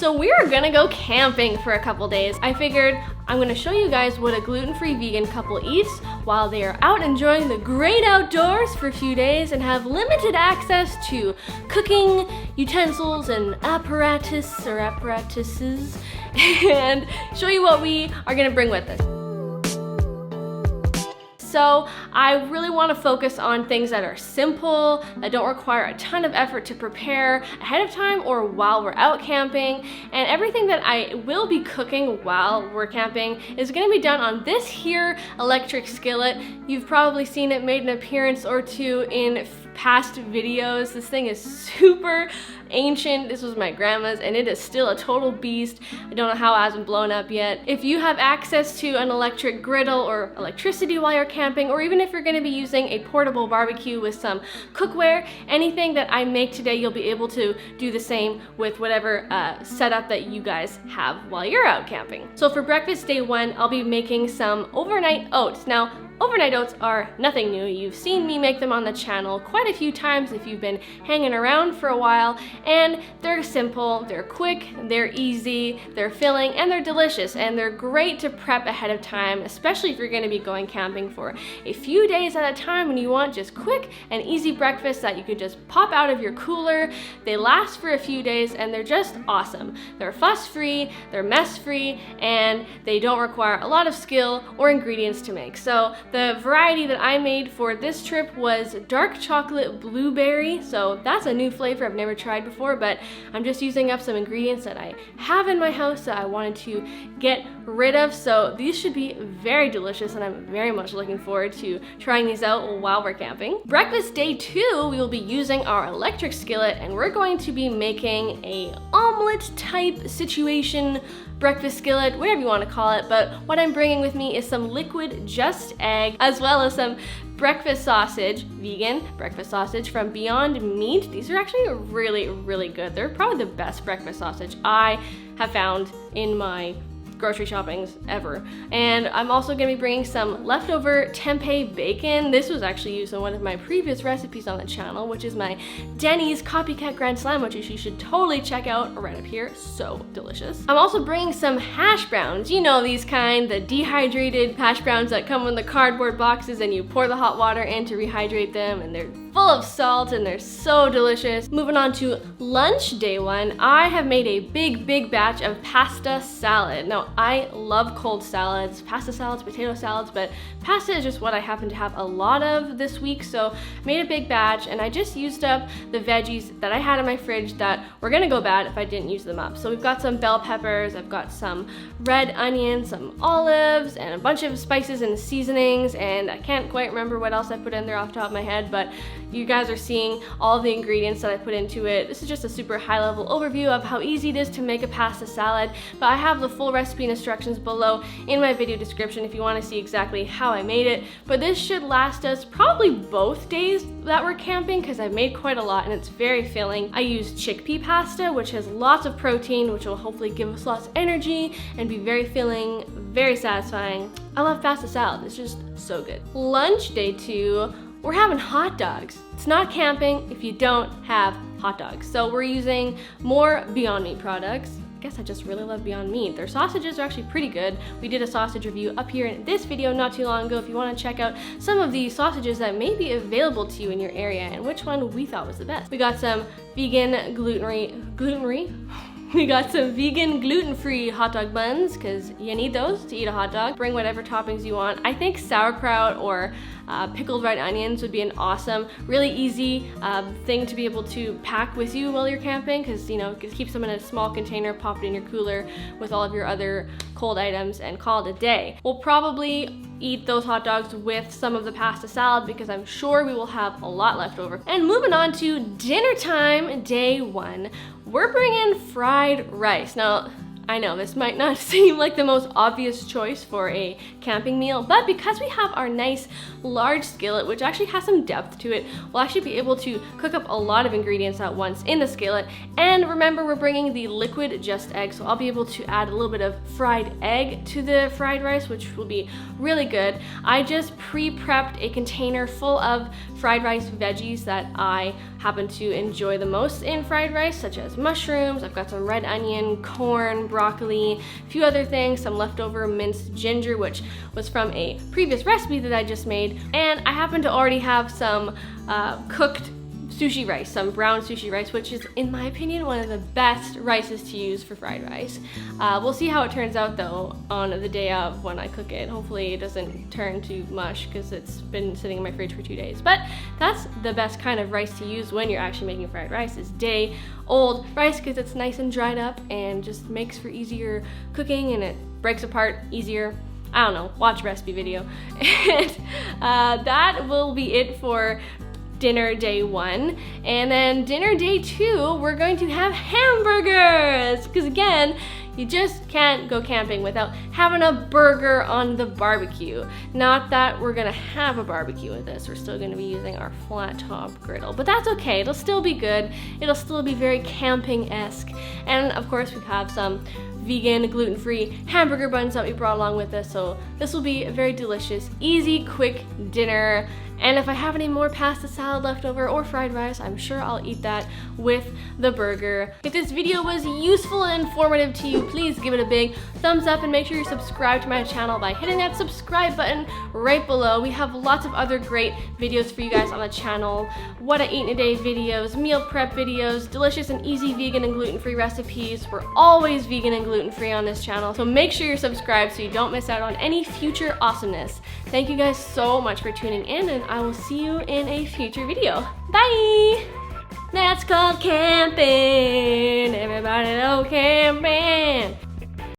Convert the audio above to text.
So we are gonna go camping for a couple days. I figured I'm gonna show you guys what a gluten-free vegan couple eats while they are out enjoying the great outdoors for a few days and have limited access to cooking utensils and apparatuses and show you what we are gonna bring with us. So I really want to focus on things that are simple, that don't require a ton of effort to prepare ahead of time or while we're out camping. And everything that I will be cooking while we're camping is going to be done on this here electric skillet. You've probably seen it made an appearance or two in past videos. This thing is super ancient. This was my grandma's and it is still a total beast. I don't know how it hasn't blown up yet. If you have access to an electric griddle or electricity while you're camping, or even if you're going to be using a portable barbecue with some cookware, anything that I make today, you'll be able to do the same with whatever setup that you guys have while you're out camping. So for breakfast day one, I'll be making some overnight oats. Now, overnight oats are nothing new. You've seen me make them on the channel quite a few times if you've been hanging around for a while, and they're simple, they're quick, they're easy, they're filling, and they're delicious, and they're great to prep ahead of time, especially if you're going to be going camping for a few days at a time and you want just quick and easy breakfast that you could just pop out of your cooler. They last for a few days and they're just awesome. They're fuss-free, they're mess-free, and they don't require a lot of skill or ingredients to make. So the variety that I made for this trip was dark chocolate blueberry. So that's a new flavor I've never tried before, but I'm just using up some ingredients that I have in my house that I wanted to get rid of. So these should be very delicious and I'm very much looking forward to trying these out while we're camping. Breakfast day two, we will be using our electric skillet and we're going to be making a omelette type situation, breakfast skillet, whatever you want to call it. But what I'm bringing with me is some liquid JustEgg, as well as some breakfast sausage, vegan breakfast sausage from Beyond Meat. These are actually really, really good. They're probably the best breakfast sausage I have found in my grocery shoppings ever. And I'm also going to be bringing some leftover tempeh bacon. This was actually used in one of my previous recipes on the channel, which is my Denny's Copycat Grand Slam, which you should totally check out right up here. So delicious. I'm also bringing some hash browns. You know these kind, the dehydrated hash browns that come in the cardboard boxes and you pour the hot water in to rehydrate them, and they're full of salt and they're so delicious. Moving on to lunch day one, I have made a big batch of pasta salad. Now, I love cold salads, pasta salads, potato salads, but pasta is just what I happen to have a lot of this week, so I made a big batch and I just used up the veggies that I had in my fridge that were gonna go bad if I didn't use them up. So we've got some bell peppers, I've got some red onions, some olives, and a bunch of spices and seasonings, and I can't quite remember what else I put in there off the top of my head, but you guys are seeing all the ingredients that I put into it. This is just a super high level overview of how easy it is to make a pasta salad, but I have the full recipe and instructions below in my video description if you want to see exactly how I made it. But this should last us probably both days that we're camping because I've made quite a lot and it's very filling. I used chickpea pasta, which has lots of protein, which will hopefully give us lots of energy and be very filling, very satisfying. I love pasta salad, it's just so good. Lunch day two, we're having hot dogs. It's not camping if you don't have hot dogs. So we're using more Beyond Meat products. I guess I just really love Beyond Meat. Their sausages are actually pretty good. We did a sausage review up here in this video not too long ago if you want to check out some of the sausages that may be available to you in your area and which one we thought was the best. We got some vegan gluten-free? We got some vegan gluten-free hot dog buns because you need those to eat a hot dog. Bring whatever toppings you want. I think sauerkraut or pickled red onions would be an awesome, really easy thing to be able to pack with you while you're camping because, you know, keep them in a small container, pop it in your cooler with all of your other cold items and call it a day. We'll probably eat those hot dogs with some of the pasta salad because I'm sure we will have a lot left over. And moving on to dinner time, day one, we're bringing fried rice. Now, I know this might not seem like the most obvious choice for a camping meal, but because we have our nice large skillet, which actually has some depth to it, we'll actually be able to cook up a lot of ingredients at once in the skillet. And remember, we're bringing the liquid JustEgg, so I'll be able to add a little bit of fried egg to the fried rice, which will be really good. I just pre-prepped a container full of fried rice veggies that I happen to enjoy the most in fried rice, such as mushrooms. I've got some red onion, corn, broccoli, a few other things, some leftover minced ginger, which was from a previous recipe that I just made. And I happen to already have some cooked sushi rice, some brown sushi rice, which is, in my opinion, one of the best rices to use for fried rice. We'll see how it turns out though on the day of when I cook it. Hopefully it doesn't turn to mush because it's been sitting in my fridge for 2 days. But that's the best kind of rice to use when you're actually making fried rice, is day-old rice, because it's nice and dried up and just makes for easier cooking, and it breaks apart easier. I don't know, watch a recipe video. And that will be it for dinner day 1. And then dinner day 2, we're going to have hamburgers, because again, you just can't go camping without having a burger on the barbecue. Not that we're gonna have a barbecue with this, we're still gonna be using our flat top griddle, but that's okay, it'll still be good, it'll still be very camping-esque. And of course we have some vegan, gluten-free hamburger buns that we brought along with us, so this will be a very delicious, easy, quick dinner. And if I have any more pasta salad left over or fried rice, I'm sure I'll eat that with the burger. If this video was useful and informative to you, please give it a big thumbs up and make sure you're subscribed to my channel by hitting that subscribe button right below. We have lots of other great videos for you guys on the channel. What I eat in a day videos, meal prep videos, delicious and easy vegan and gluten-free recipes. We're always vegan and gluten-free on this channel, so make sure you're subscribed so you don't miss out on any future awesomeness. Thank you guys so much for tuning in, and I will see you in a future video. Bye! That's called camping. Everybody know camping.